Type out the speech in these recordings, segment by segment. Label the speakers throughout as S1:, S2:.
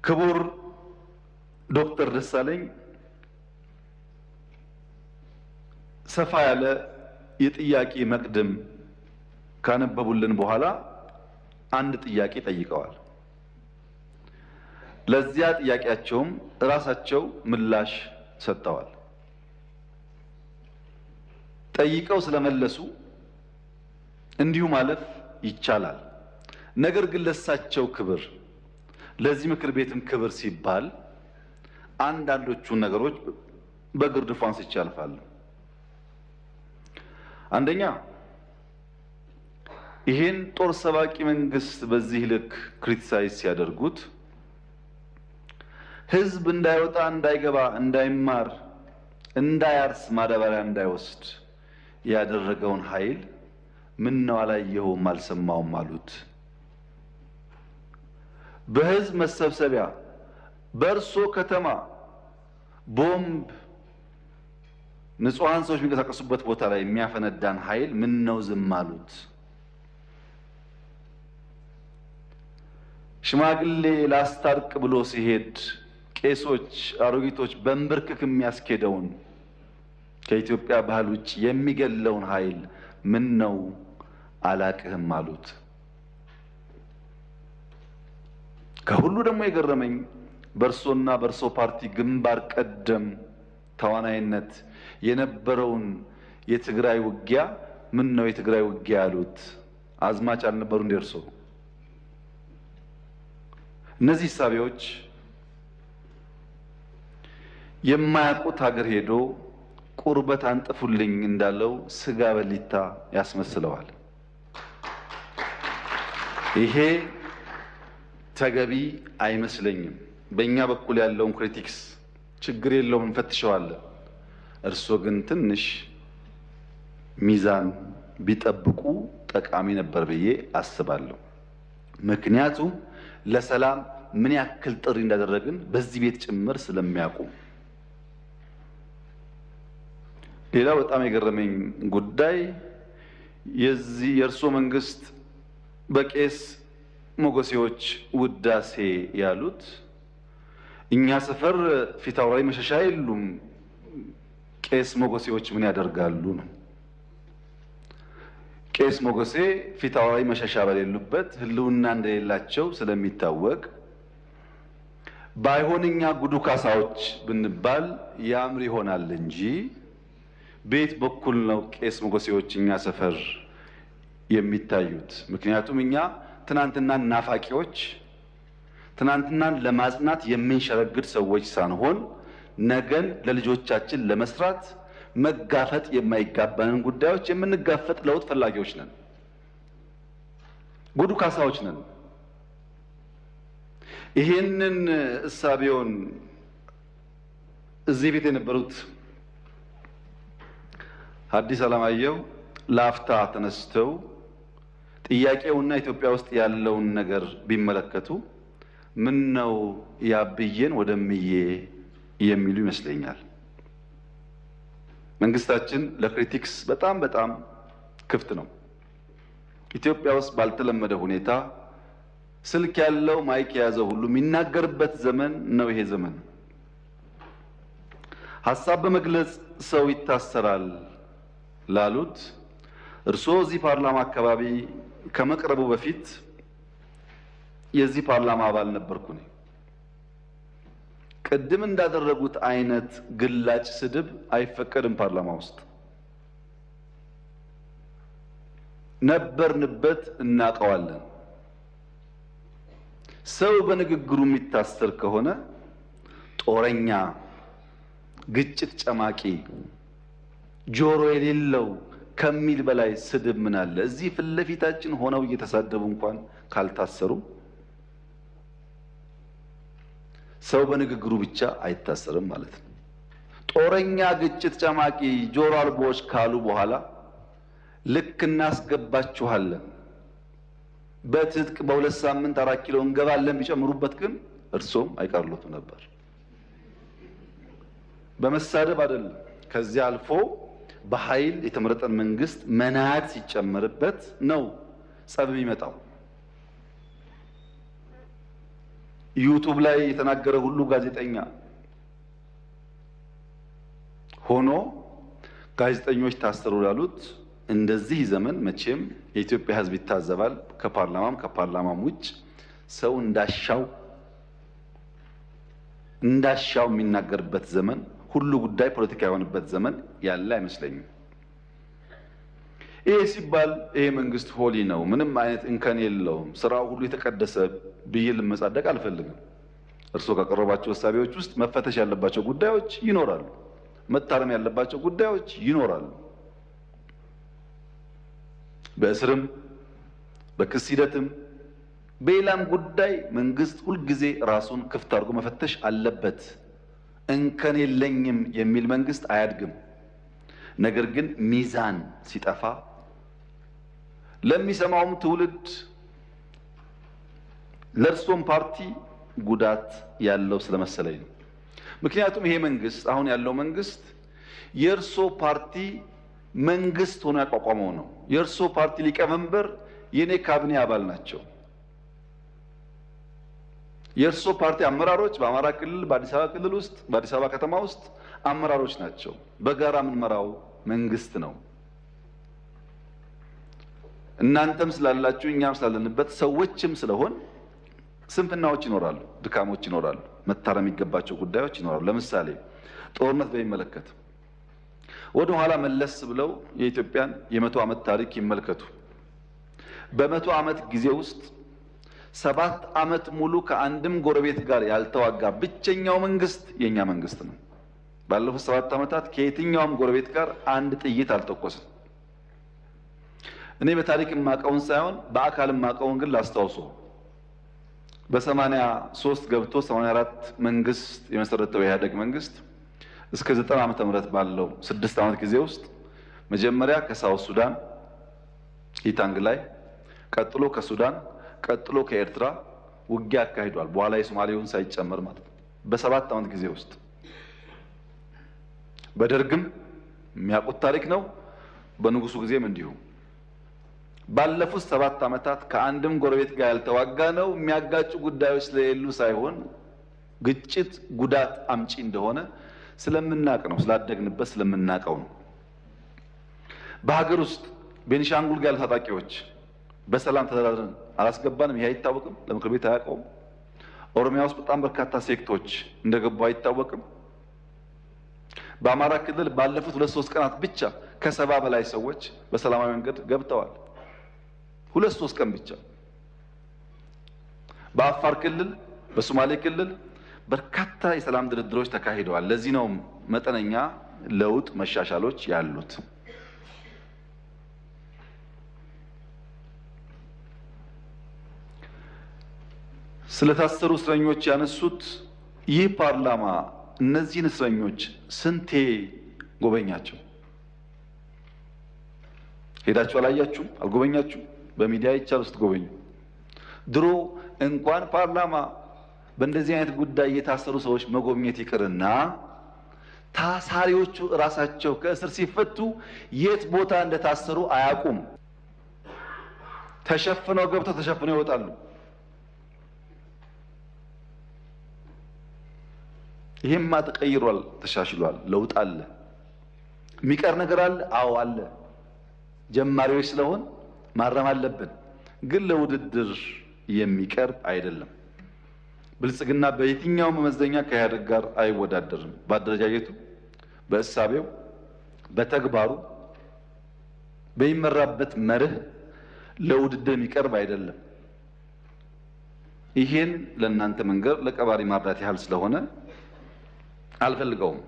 S1: ክቡር ዶክተር ደሳለኝ ሰፋ ያለ የጥያቄ መቅድም ካነበቡልን በኋላ አንድ ጥያቄ ጠይቀዋል። ለዚያ ጥያቄያቸውም ራሳቸው ምላሽ ሰጥተዋል። ጠይቀው ስለመለሱ እንዲሁ ማለፍ ይቻላል። ነገር ግን ለሳቸው ክብር ለዚህ ምክር ቤትም ክብር ሲባል አንዳንዶቹን ነገሮች በግርድፉ አንስቼ አልፋለሁ። አንደኛ ይሄን ጦር ሰባቂ መንግስት በዚህ ልክ ክሪቲሳይዝ ሲያደርጉት ህዝብ እንዳይወጣ፣ እንዳይገባ፣ እንዳይማር፣ እንዳያርስ፣ ማዳበሪያ እንዳይወስድ ያደረገውን ኃይል ምን ነው አላየኸውም አልሰማውም አሉት። በህዝብ መሰብሰቢያ በእርሶ ከተማ ቦምብ ንጹሃን ሰዎች የሚንቀሳቀሱበት ቦታ ላይ የሚያፈነዳን ኃይል ምን ነው ዝም አሉት? ሽማግሌ ላስታርቅ ብሎ ሲሄድ ቄሶች፣ አሮጊቶች በንብርክክ የሚያስኬደውን ከኢትዮጵያ ባህል ውጭ የሚገለውን ኃይል ምን ነው አላቅህም አሉት። ከሁሉ ደግሞ የገረመኝ በእርሶና በእርሶ ፓርቲ ግንባር ቀደም ተዋናይነት የነበረውን የትግራይ ውጊያ ምን ነው የትግራይ ውጊያ ያሉት? አዝማች አልነበሩ እንደ እርሶ? እነዚህ ሳቢዎች የማያውቁት ሀገር ሄዶ ቁርበት አንጥፉልኝ እንዳለው ስጋ በሊታ ያስመስለዋል። ይሄ ተገቢ አይመስለኝም። በእኛ በኩል ያለውን ክሪቲክስ ችግር የለውም እንፈትሸዋለን። እርሶ ግን ትንሽ ሚዛን ቢጠብቁ ጠቃሚ ነበር ብዬ አስባለሁ። ምክንያቱም ለሰላም ምን ያክል ጥሪ እንዳደረግን በዚህ ቤት ጭምር ስለሚያውቁ። ሌላ በጣም የገረመኝ ጉዳይ የእርሶ መንግስት በቄስ ሞገሴዎች ውዳሴ ያሉት እኛ ሰፈር ፊት አውራሪ መሸሻ የሉም፣ ቄስ ሞገሴዎች ምን ያደርጋሉ ነው። ቄስ ሞገሴ ፊት አውራሪ መሸሻ በሌሉበት ህልውና እንደሌላቸው ስለሚታወቅ ባይሆን እኛ ጉዱ ካሳዎች ብንባል ያምር ይሆናል እንጂ ቤት በኩል ነው ቄስ ሞገሴዎች እኛ ሰፈር የሚታዩት። ምክንያቱም እኛ ትናንትናን ናፋቂዎች፣ ትናንትናን ለማጽናት የምንሸረግድ ሰዎች ሳንሆን ነገን ለልጆቻችን ለመስራት መጋፈጥ የማይጋባንን ጉዳዮች የምንጋፈጥ ለውጥ ፈላጊዎች ነን። ጉዱ ካሳዎች ነን። ይሄንን እሳቤውን እዚህ ቤት የነበሩት ሐዲስ ዓለማየሁ ላፍታ ተነስተው ጥያቄውና ኢትዮጵያ ውስጥ ያለውን ነገር ቢመለከቱ ምን ነው ያብዬን ወደምዬ የሚሉ ይመስለኛል። መንግስታችን ለክሪቲክስ በጣም ክፍት ነው። ኢትዮጵያ ውስጥ ባልተለመደ ሁኔታ ስልክ ያለው ማይክ የያዘው ሁሉ የሚናገርበት ዘመን ነው ይሄ ዘመን። ሐሳብ በመግለጽ ሰው ይታሰራል ላሉት እርስዎ እዚህ ፓርላማ አካባቢ ከመቅረቡ በፊት የዚህ ፓርላማ አባል ነበርኩ ነኝ። ቅድም እንዳደረጉት አይነት ግላጭ ስድብ አይፈቀድም ፓርላማ ውስጥ። ነበርንበት፣ እናውቀዋለን። ሰው በንግግሩ የሚታሰር ከሆነ ጦረኛ፣ ግጭት ጨማቂ፣ ጆሮ የሌለው ከሚል በላይ ስድብ ምን አለ? እዚህ ፊት ለፊታችን ሆነው እየተሳደቡ እንኳን ካልታሰሩ ሰው በንግግሩ ብቻ አይታሰርም ማለት ነው። ጦረኛ፣ ግጭት ጨማቂ፣ ጆሮ አልቦች ካሉ በኋላ ልክ እናስገባችኋለን በትጥቅ በ2 ሳምንት 4 ኪሎ እንገባለን ቢጨምሩበት ግን እርሶም አይቀርሉትም ነበር። በመሳደብ አይደለም። ከዚያ አልፎ በኃይል የተመረጠን መንግስት መናድ ሲጨመርበት ነው ጸብ የሚመጣው። ዩቲዩብ ላይ የተናገረ ሁሉ ጋዜጠኛ ሆኖ ጋዜጠኞች ታሰሩ ያሉት እንደዚህ ዘመን መቼም የኢትዮጵያ ሕዝብ ይታዘባል። ከፓርላማም ውጭ ሰው እንዳሻው የሚናገርበት ዘመን፣ ሁሉ ጉዳይ ፖለቲካ የሆነበት ዘመን ያለ አይመስለኝም። ይሄ ሲባል ይሄ መንግስት ሆሊ ነው፣ ምንም አይነት እንከን የለውም፣ ስራው ሁሉ የተቀደሰ ብዬ ልመጻደቅ አልፈልግም። እርስዎ ካቀረባቸው ሀሳቦች ውስጥ መፈተሽ ያለባቸው ጉዳዮች ይኖራሉ፣ መታረም ያለባቸው ጉዳዮች ይኖራሉ። በእስርም በክስ ሂደትም በሌላም ጉዳይ መንግስት ሁልጊዜ ራሱን ክፍት አድርጎ መፈተሽ አለበት። እንከን የለኝም የሚል መንግስት አያድግም። ነገር ግን ሚዛን ሲጠፋ ለሚሰማውም ትውልድ ለእርሶም ፓርቲ ጉዳት ያለው ስለመሰለኝ ነው። ምክንያቱም ይሄ መንግስት አሁን ያለው መንግስት የእርሶ ፓርቲ መንግስት ሆኖ ያቋቋመው ነው። የእርሶ ፓርቲ ሊቀመንበር የኔ ካቢኔ አባል ናቸው። የእርሶ ፓርቲ አመራሮች በአማራ ክልል፣ በአዲስ አበባ ክልል ውስጥ፣ በአዲስ አበባ ከተማ ውስጥ አመራሮች ናቸው። በጋራ የምንመራው መንግስት ነው። እናንተም ስላላችሁ እኛም ስላለንበት ሰዎችም ስለሆን ስንፍናዎች ይኖራሉ፣ ድካሞች ይኖራሉ፣ መታረም የሚገባቸው ጉዳዮች ይኖራሉ። ለምሳሌ ጦርነት በሚመለከት ወደ ኋላ መለስ ብለው የኢትዮጵያን የ100 ዓመት ታሪክ ይመልከቱ። በ100 ዓመት ጊዜ ውስጥ 7 ዓመት ሙሉ ከአንድም ጎረቤት ጋር ያልተዋጋ ብቸኛው መንግስት የኛ መንግስት ነው። ባለፉት 7 ዓመታት ከየትኛውም ጎረቤት ጋር አንድ ጥይት አልተኮሰም። እኔ በታሪክ የማውቀውን ሳይሆን በአካል የማውቀውን ግን ላስታውሶ በ83 ገብቶ 84 መንግስት የመሰረተው የኢህአዴግ መንግስት እስከ 90 ዓመተ ምህረት ባለው 6 ዓመት ጊዜ ውስጥ መጀመሪያ ከሳውት ሱዳን ኢታንግ ላይ፣ ቀጥሎ ከሱዳን፣ ቀጥሎ ከኤርትራ ውጊያ አካሂዷል። በኋላ የሶማሌውን ሳይጨመር ማለት ነው። በ7 ዓመት ጊዜ ውስጥ በደርግም የሚያውቁት ታሪክ ነው። በንጉሱ ጊዜም እንዲሁ ባለፉት 7 ዓመታት ከአንድም ጎረቤት ጋር ያልተዋጋ ነው። የሚያጋጩ ጉዳዮች ስለሌሉ ሳይሆን ግጭት ጉዳት አምጪ እንደሆነ ስለምናቅ ነው፣ ስላደግንበት ስለምናቀው ነው። በሀገር ውስጥ ቤኒሻንጉል ጋር ታጣቂዎች በሰላም ተደራድረን አላስገባንም። ይሄ አይታወቅም፣ ለምክር ቤት አያውቀውም። ኦሮሚያ ውስጥ በጣም በርካታ ሴክቶች እንደገቡ አይታወቅም። በአማራ ክልል ባለፉት 2-3 ቀናት ብቻ ከ70 በላይ ሰዎች በሰላማዊ መንገድ ገብተዋል። 2-3 ቀን ብቻ። በአፋር ክልል፣ በሶማሌ ክልል በርካታ የሰላም ድርድሮች ተካሂደዋል። ለዚህ ነው መጠነኛ ለውጥ መሻሻሎች ያሉት። ስለታሰሩ እስረኞች ያነሱት ይህ ፓርላማ እነዚህን እስረኞች ስንቴ ጎበኛቸው? ሄዳችሁ አላያችሁም? አልጎበኛችሁም? በሚዲያ ይቻል ውስጥ ጎበኙ። ድሮ እንኳን ፓርላማ በእንደዚህ አይነት ጉዳይ የታሰሩ ሰዎች መጎብኘት ይቅርና ታሳሪዎቹ ራሳቸው ከእስር ሲፈቱ የት ቦታ እንደታሰሩ አያውቁም። ተሸፍነው ገብተው ተሸፍነው ይወጣሉ። ይሄማ ተቀይሯል፣ ተሻሽሏል፣ ለውጥ አለ። የሚቀር ነገር አለ? አዎ አለ። ጀማሪዎች ስለሆን ማረም አለብን፣ ግን ለውድድር የሚቀርብ አይደለም። ብልጽግና በየትኛው መመዘኛ ከኢህአዴግ ጋር አይወዳደርም። በአደረጃጀቱ፣ በእሳቤው፣ በተግባሩ፣ በሚመራበት መርህ ለውድድር የሚቀርብ አይደለም። ይሄን ለእናንተ መንገር ለቀባሪ ማብራት ያህል ስለሆነ አልፈልገውም።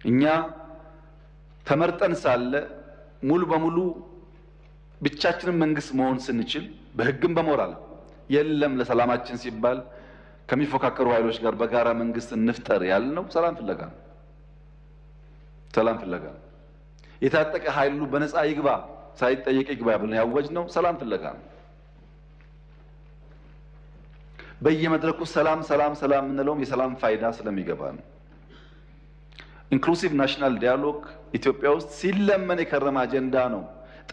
S1: እኛ ተመርጠን ሳለ ሙሉ በሙሉ ብቻችንን መንግስት መሆን ስንችል በህግም በሞራል የለም ለሰላማችን ሲባል ከሚፎካከሩ ኃይሎች ጋር በጋራ መንግስት እንፍጠር ያልነው ሰላም ፍለጋ ነው። ሰላም ፍለጋ ነው። የታጠቀ ኃይሉ በነፃ ይግባ ሳይጠየቅ ይግባ ብለን ያወጅነው ሰላም ፍለጋ ነው። በየመድረኩ ሰላም ሰላም ሰላም የምንለውም የሰላም ፋይዳ ስለሚገባ ነው። ኢንክሉሲቭ ናሽናል ዲያሎግ ኢትዮጵያ ውስጥ ሲለመን የከረመ አጀንዳ ነው።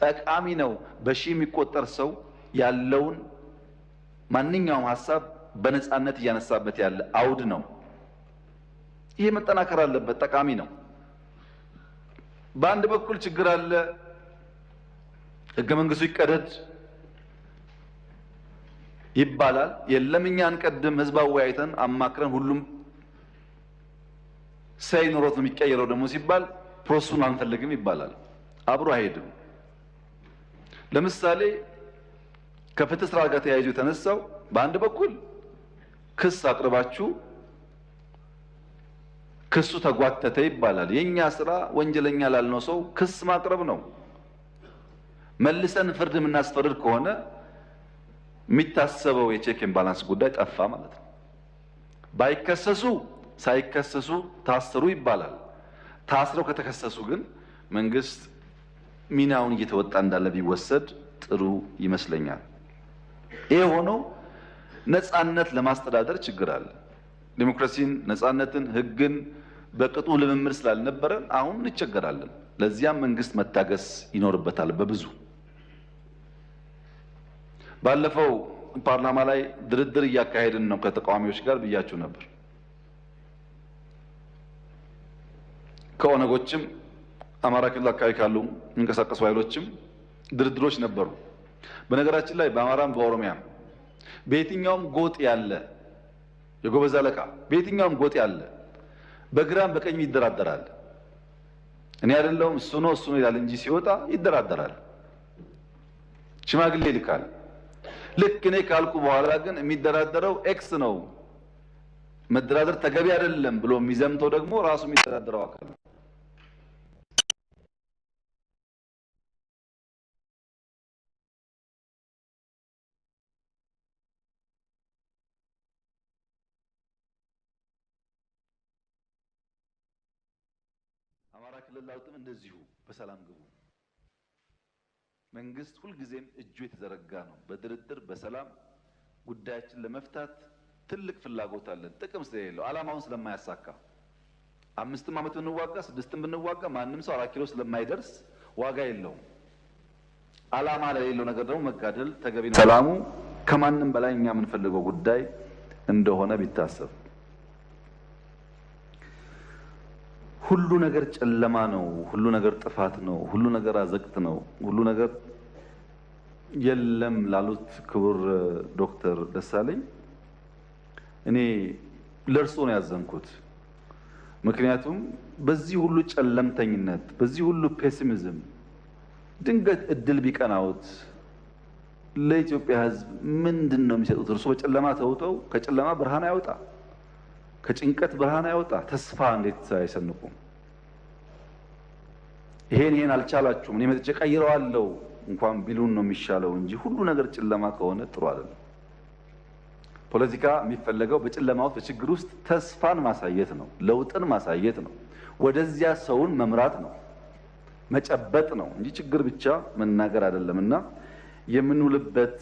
S1: ጠቃሚ ነው። በሺህ የሚቆጠር ሰው ያለውን ማንኛውም ሀሳብ በነፃነት እያነሳበት ያለ አውድ ነው። ይሄ መጠናከር አለበት፣ ጠቃሚ ነው። በአንድ በኩል ችግር አለ፣ ህገ መንግስቱ ይቀደድ ይባላል። የለም እኛ አንቀድም፣ ህዝብ አወያይተን አማክረን ሁሉም ሳይኖሮት ነው የሚቀየረው ደግሞ ሲባል ፕሮሰሱን አንፈልግም ይባላል። አብሮ አይሄድም። ለምሳሌ ከፍትህ ስራ ጋር ተያይዞ የተነሳው በአንድ በኩል ክስ አቅርባችሁ ክሱ ተጓተተ ይባላል። የኛ ስራ ወንጀለኛ ላልነው ሰው ክስ ማቅረብ ነው። መልሰን ፍርድ የምናስፈርድ ከሆነ የሚታሰበው የቼክ ኤንድ ባላንስ ጉዳይ ጠፋ ማለት ነው። ባይከሰሱ ሳይከሰሱ ታሰሩ ይባላል። ታስረው ከተከሰሱ ግን መንግስት ሚናውን እየተወጣ እንዳለ ቢወሰድ ጥሩ ይመስለኛል። ይሄ ሆኖ ነፃነት ለማስተዳደር ችግር አለ። ዲሞክራሲን፣ ነፃነትን፣ ህግን በቅጡ ልምምድ ስላልነበረን አሁን እንቸገራለን። ለዚያም መንግስት መታገስ ይኖርበታል። በብዙ ባለፈው ፓርላማ ላይ ድርድር እያካሄድን ነው ከተቃዋሚዎች ጋር ብያችሁ ነበር። ከኦነጎችም አማራ ክልል አካባቢ ካሉ የሚንቀሳቀሱ ኃይሎችም ድርድሮች ነበሩ። በነገራችን ላይ በአማራም በኦሮሚያም በየትኛውም ጎጥ ያለ የጎበዝ አለቃ በየትኛውም ጎጥ ያለ በግራም በቀኝ ይደራደራል። እኔ አይደለሁም እሱ ነው ይላል እንጂ ሲወጣ ይደራደራል፣ ሽማግሌ ይልካል። ልክ እኔ ካልኩ በኋላ ግን የሚደራደረው ኤክስ ነው፣ መደራደር ተገቢ አይደለም ብሎ የሚዘምተው ደግሞ ራሱ የሚደራደረው አካል ነው። አማራ ክልል ላውጥም እንደዚሁ በሰላም ግቡ። መንግስት ሁልጊዜም እጁ የተዘረጋ ነው። በድርድር በሰላም ጉዳያችን ለመፍታት ትልቅ ፍላጎት አለን። ጥቅም ስለሌለው ዓላማውን ስለማያሳካ 5 ዓመት ብንዋጋ 6 ብንዋጋ ማንም ሰው 4 ኪሎ ስለማይደርስ ዋጋ የለውም። ዓላማ ለሌለው ነገር ደግሞ መጋደል ተገቢ ነው። ሰላሙ ከማንም በላይ እኛ የምንፈልገው ጉዳይ እንደሆነ ቢታሰብ። ሁሉ ነገር ጨለማ ነው፣ ሁሉ ነገር ጥፋት ነው፣ ሁሉ ነገር አዘቅት ነው፣ ሁሉ ነገር የለም ላሉት ክቡር ዶክተር ደሳለኝ እኔ ለእርሶ ነው ያዘንኩት። ምክንያቱም በዚህ ሁሉ ጨለምተኝነት፣ በዚህ ሁሉ ፔሲሚዝም ድንገት እድል ቢቀናውት ለኢትዮጵያ ሕዝብ ምንድን ነው የሚሰጡት? እርሶ በጨለማ ተውጠው ከጨለማ ብርሃን ያወጣ፣ ከጭንቀት ብርሃን ያወጣ ተስፋ እንዴት አይሰንቁም? ይሄን አልቻላችሁም እኔ መጥቼ ቀይረዋለሁ እንኳን ቢሉን ነው የሚሻለው እንጂ ሁሉ ነገር ጨለማ ከሆነ ጥሩ አይደለም። ፖለቲካ የሚፈለገው በጨለማ ውስጥ በችግር ውስጥ ተስፋን ማሳየት ነው፣ ለውጥን ማሳየት ነው፣ ወደዚያ ሰውን መምራት ነው፣ መጨበጥ ነው እንጂ ችግር ብቻ መናገር አይደለምና የምንውልበት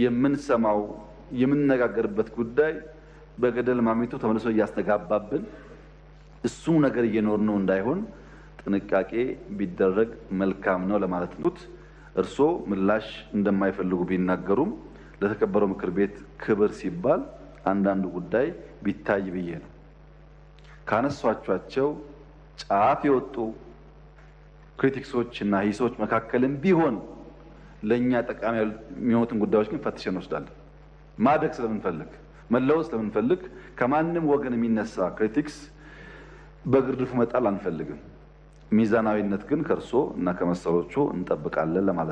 S1: የምንሰማው የምንነጋገርበት ጉዳይ በገደል ማሚቱ ተመልሶ እያስተጋባብን እሱ ነገር እየኖርነው እንዳይሆን ጥንቃቄ ቢደረግ መልካም ነው ለማለት ነው። እርሶ ምላሽ እንደማይፈልጉ ቢናገሩም ለተከበረው ምክር ቤት ክብር ሲባል አንዳንዱ ጉዳይ ቢታይ ብዬ ነው። ካነሷቸው ጫፍ የወጡ ክሪቲክሶች እና ሂሶች መካከልም ቢሆን ለኛ ጠቃሚ የሚሆኑትን ጉዳዮች ግን ፈትሸን እንወስዳለን። ማደግ ስለምንፈልግ መለወጥ ስለምንፈልግ ከማንም ወገን የሚነሳ ክሪቲክስ በግርድፉ መጣል አንፈልግም። ሚዛናዊነት ግን ከርሶ እና ከመሰሎቹ እንጠብቃለን ለማለት ነው።